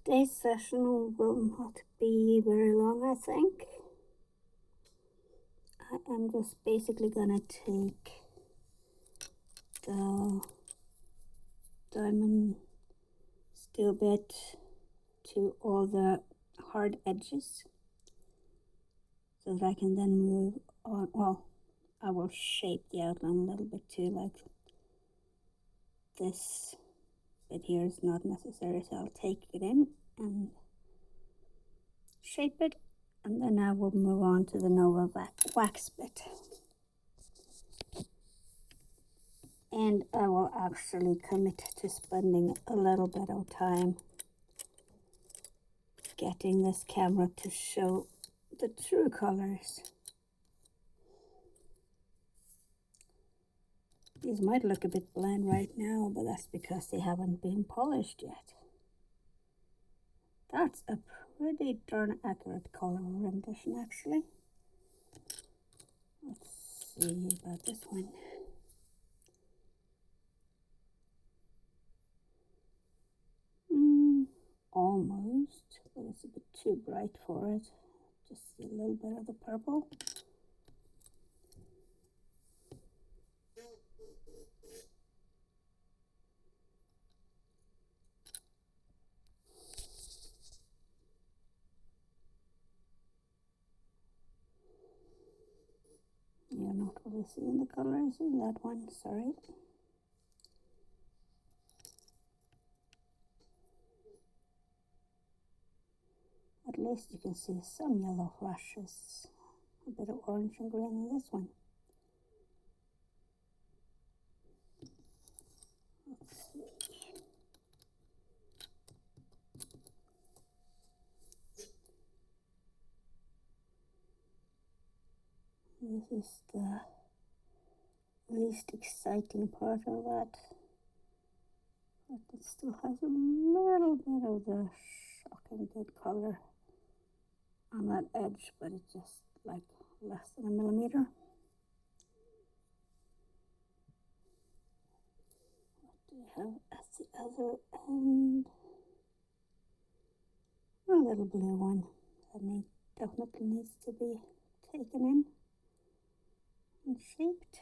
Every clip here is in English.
Today's session will not be very long, I think. I am just basically gonna take the diamond steel bit to all the hard edges so that I can then move on. Well, I will shape the outline a little bit too, like this bit here is not necessary, so I'll take it in and shape it, and then I will move on to the Nova wax bit. And I will actually commit to spending a little bit of time getting this camera to show the true colors. These might look a bit bland right now, but that's because they haven't been polished yet. That's a pretty darn accurate color rendition, actually. Let's see about this one. Almost, but it's a bit too bright for it. Just see a little bit of the purple. You're not really seeing the colors in that one, sorry. At least you can see some yellow flashes, a bit of orange and green in this one. Let's see. This is the least exciting part of that, but it still has a little bit of the shocking good color on that edge, but it's just like less than a millimeter. What do you have at the other end? A little blue one that definitely needs to be taken in and shaped.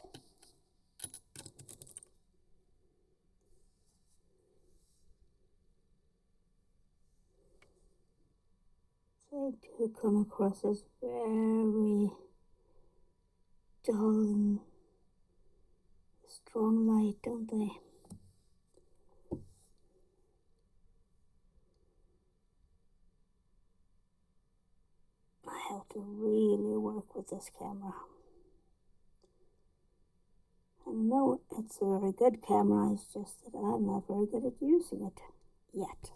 They do come across as very dull and strong light, don't they? I have to really work with this camera. I know it's a very good camera, it's just that I'm not very good at using it yet.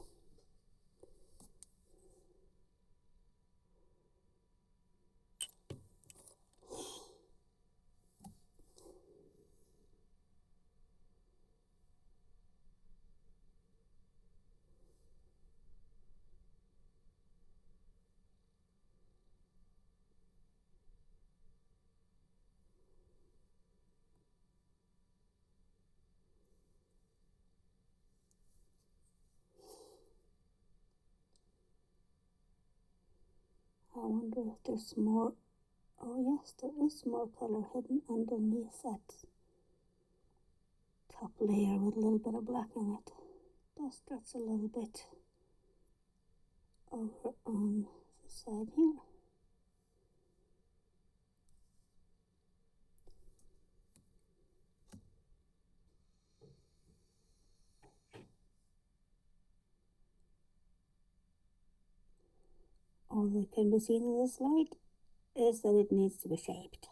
I wonder if there's more. Oh yes, there is more color hidden underneath that top layer with a little bit of black in it. That's a little bit over on the side here. All that can be seen in this light is that it needs to be shaped.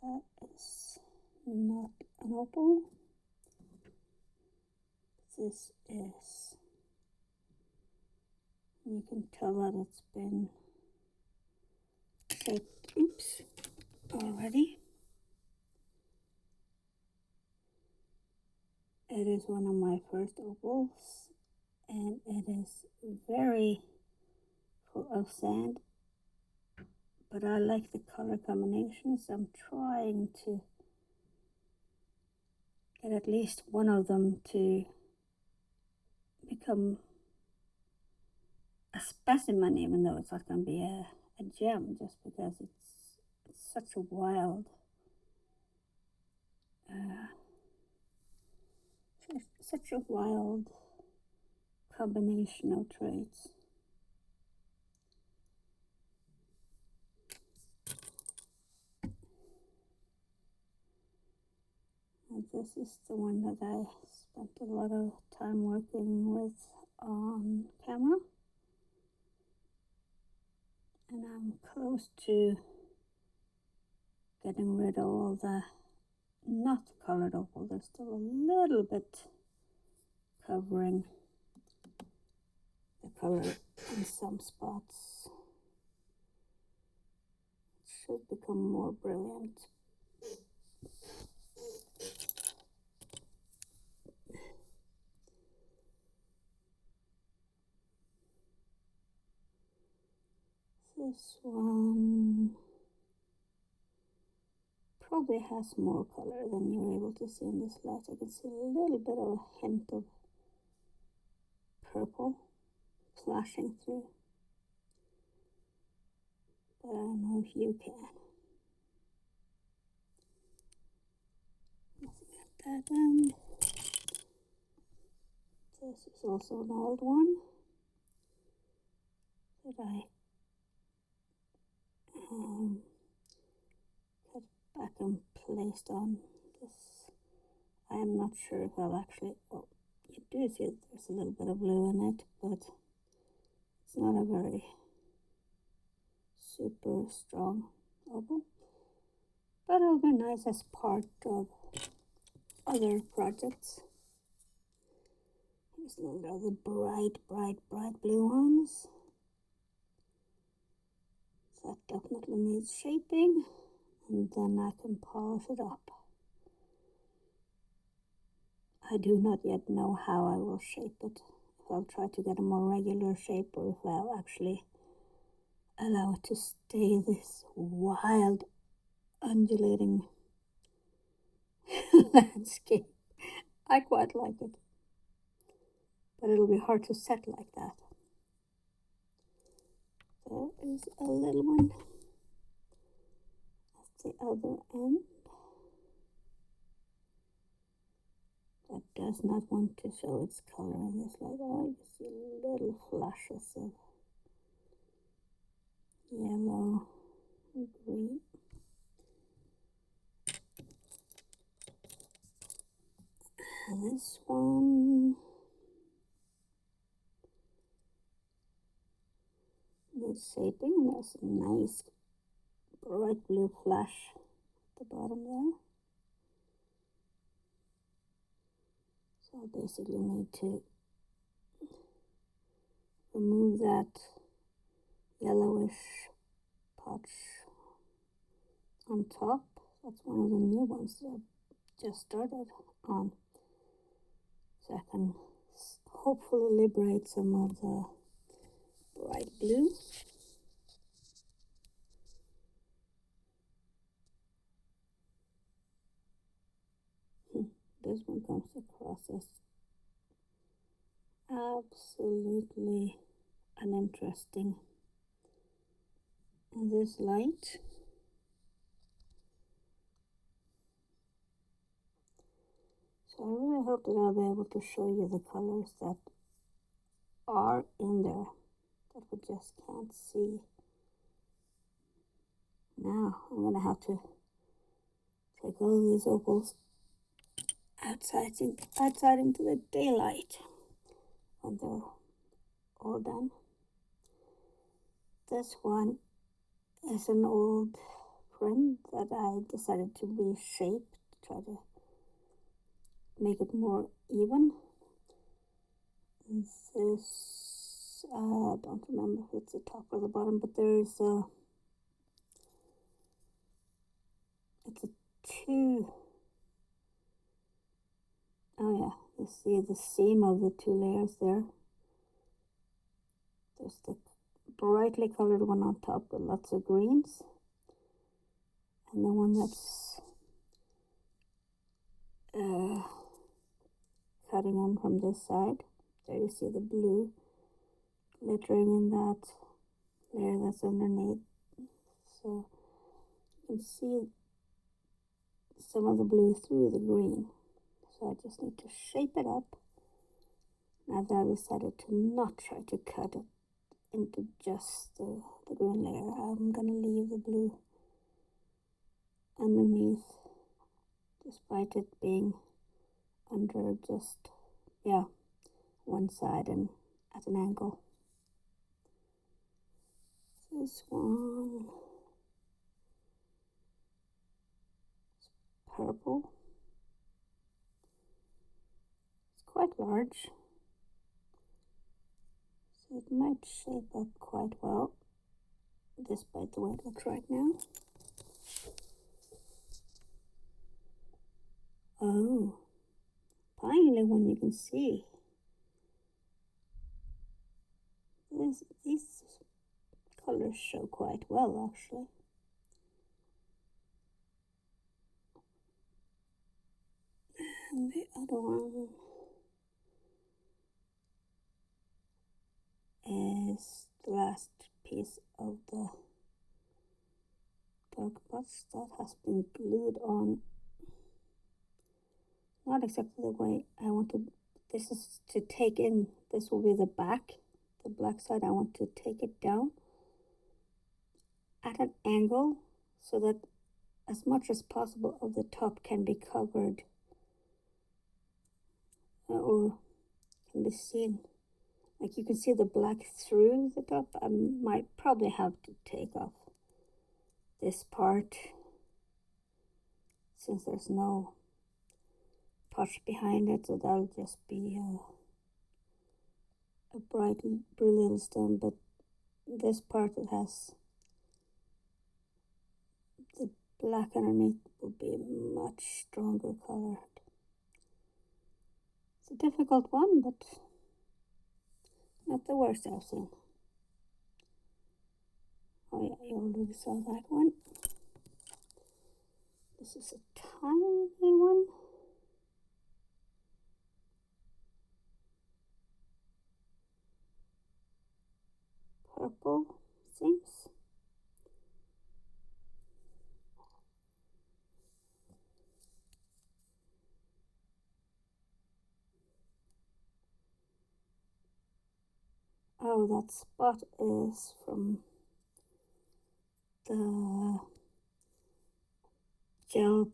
That is not an opal. This is, you can tell that it's been shaped, already. It is one of my first opals, and it is very full of sand, but I like the color combinations. I'm trying to get at least one of them to become a specimen, even though it's not going to be a gem, just because it's such a wild such a wild combination of traits. And this is the one that I spent a lot of time working with on camera. And I'm close to getting rid of all the not colored opal. There's still a little bit covering the color in some spots. It should become more brilliant. This one probably has more color than you're able to see in this light. I can see a little bit of a hint of purple flashing through, but I don't know if you can. Nothing at that end. This is also an old one that I cut back and placed on this. I am not sure if I'll actually, well, you do see there's a little bit of blue in it, but it's not a very super strong opal. But it'll be nice as part of other projects. Here's a little bit of the bright blue ones. That definitely needs shaping, and then I can polish it up. I do not yet know how I will shape it. If I'll try to get a more regular shape, or if I'll actually allow it to stay this wild, undulating landscape. I quite like it, but it'll be hard to set like that. There is a little one at the other end that does not want to show its color in this light. Oh, you see little flashes of yellow and green. And this one needs shaping, and there's a nice bright blue flash at the bottom there. So I basically need to remove that yellowish patch on top. That's one of the new ones that I've just started on. So I can hopefully liberate some of the bright blue. This one comes across as absolutely uninteresting in this light. So I really hope that I'll be able to show you the colors that are in there that we just can't see. Now I'm going to have to take all these opals outside into the daylight when they're all done. This one is an old friend that I decided to reshape to try to make it more even. This, I don't remember if it's the top or the bottom, but there's it's a two. Oh yeah, you see the seam of the two layers there. There's the brightly colored one on top with lots of greens, and the one that's cutting in from this side. There you see the blue glittering in that layer that's underneath. So you can see some of the blue through the green. So I just need to shape it up. Now that I decided to not try to cut it into just the green layer, I'm going to leave the blue underneath, despite it being under just, one side and at an angle. This one is purple. It's quite large, so it might shape up quite well, despite the way it looks right now. Oh, finally one you can see. These colors show quite well, actually. And the other one is the last piece of the dark spots that has been glued on. Not exactly the way I wanted. This is to take in, this will be the back, the black side. I want to take it down at an angle so that as much as possible of the top can be covered or can be seen. Like you can see the black through the top. I might probably have to take off this part since there's no touch behind it, so that'll just be a bright blue little stone. But this part that has the black underneath will be much stronger colored. It's a difficult one, but not the worst I've seen. Oh yeah, you already saw that one. This is a tiny one. Purple, seems. Oh, that spot is from the gel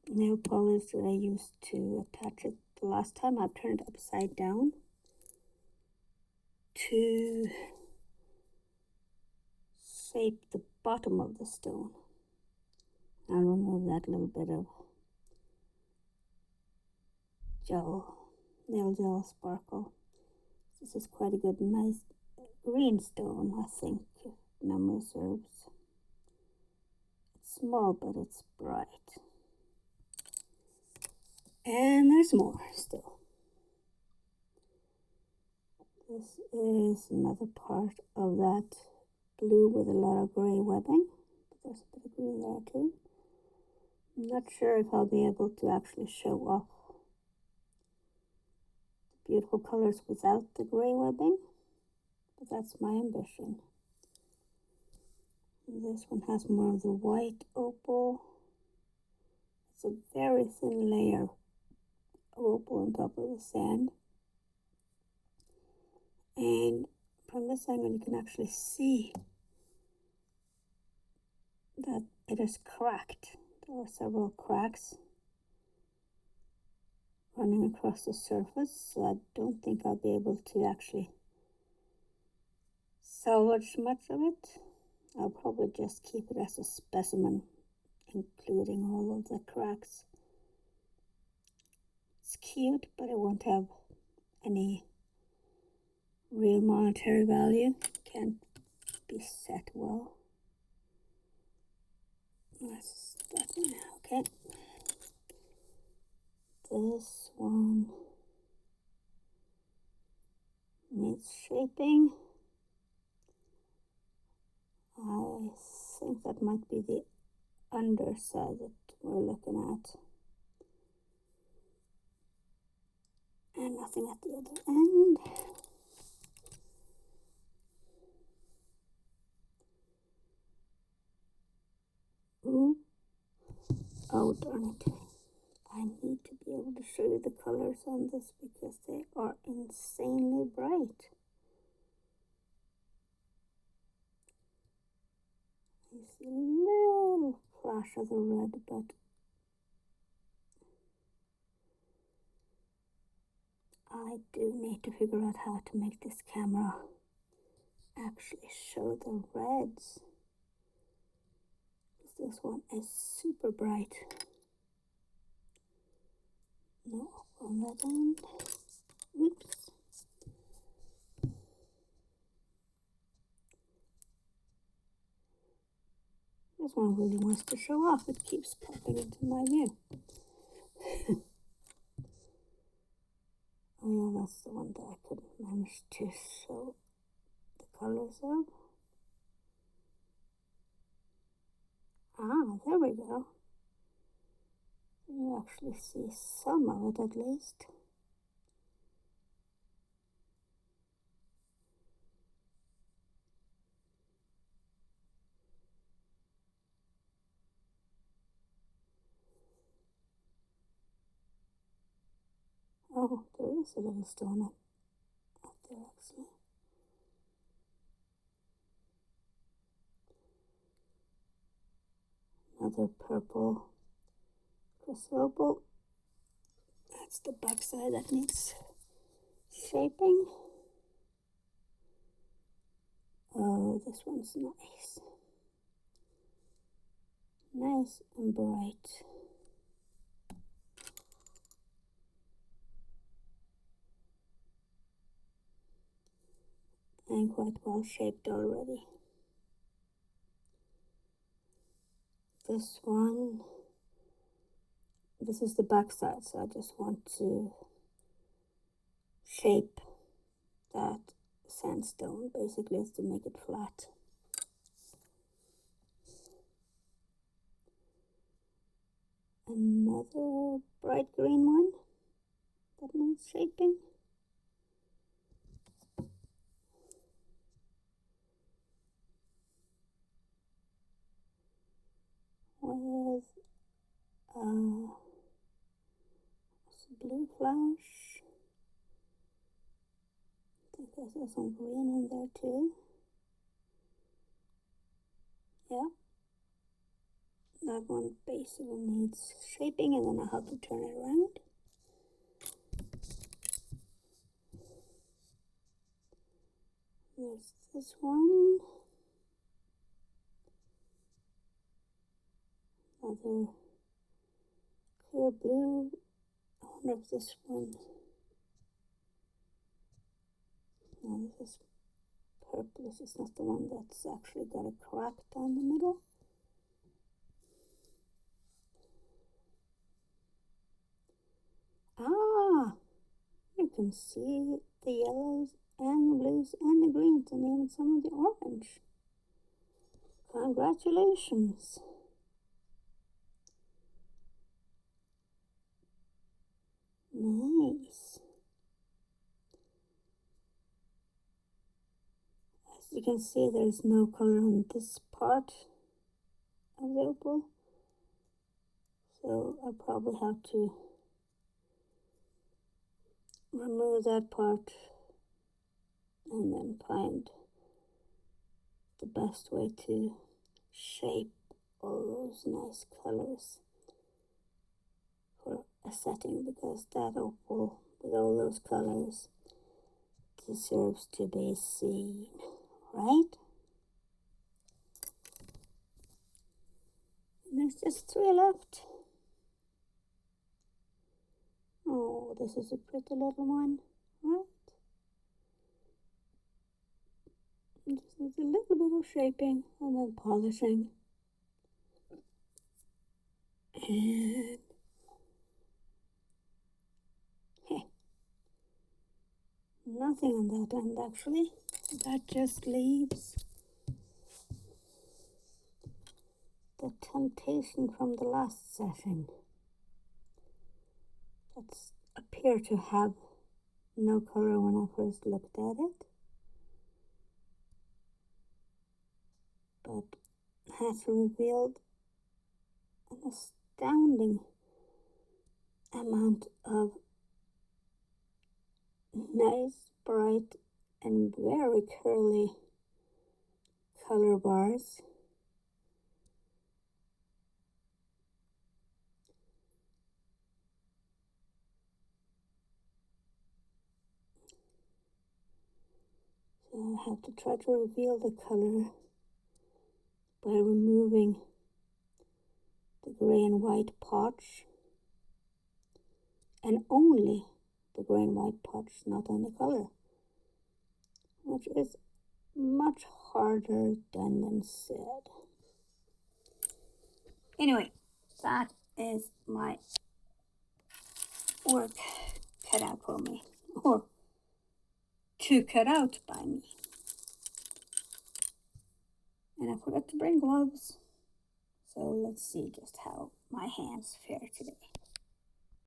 nail polish that I used to attach it the last time. I turned it upside down to shape the bottom of the stone. I'll remove that little bit of nail gel sparkle. This is quite a good, nice green stone, I think, if memory serves. It's small, but it's bright. And there's more still. This is another part of that blue with a lot of gray webbing. But there's a bit of green there too. I'm not sure if I'll be able to actually show off the beautiful colors without the gray webbing, but that's my ambition. And this one has more of the white opal. It's a very thin layer of opal on top of the sand. And from this angle you can actually see that it is cracked. There are several cracks running across the surface, so I don't think I'll be able to actually salvage much of it. I'll probably just keep it as a specimen, including all of the cracks. It's cute, but it won't have any real monetary value. Can't be set well. That's that one. Okay. This one needs shaping. I think that might be the underside that we're looking at. And nothing at the other end. Ooh. Oh, darn it. I need to be able to show you the colors on this because they are insanely bright. I see a little flash of the red, but I do need to figure out how to make this camera actually show the reds. This one is super bright. No, on that end. Oops. This one really wants to show off. It keeps popping into my view. Oh yeah, that's the one that I couldn't manage to show the colors of. Ah, there we go. You actually see some of it at least. Oh, there is a little stone up there actually. Another purple crystal opal. That's the backside that needs shaping. Oh, this one's nice. Nice and bright. And quite well shaped already. This one, this is the back side, so I just want to shape that sandstone. Basically, is to make it flat. Another bright green one that needs shaping. With blue flash. I think there's some green in there too. Yeah. That one basically needs shaping, and then I have to turn it around. There's this one. Another clear blue. I wonder if this one. No, this is purple. This is not the one that's actually got a crack down the middle. Ah, you can see the yellows and the blues and the greens and even some of the orange. Congratulations. Nice. As you can see, there's no color on this part of the opal, so I'll probably have to remove that part and then find the best way to shape all those nice colors for a setting, because that opal with all those colors deserves to be seen, right? And there's just 3 left. Oh, this is a pretty little one, right? It just needs a little bit of shaping and then polishing. And hey, nothing on that end actually. That just leaves the temptation from the last session. That appear to have no color when I first looked at it, but has revealed an astounding amount of nice, bright, and very curly color bars. So I have to try to reveal the color by removing the gray and white potch, and only the gray and white potch, not any color, which is much harder done than said. Anyway, that is my work cut out for me, or to cut out by me. And I forgot to bring gloves, so let's see just how my hands fare today.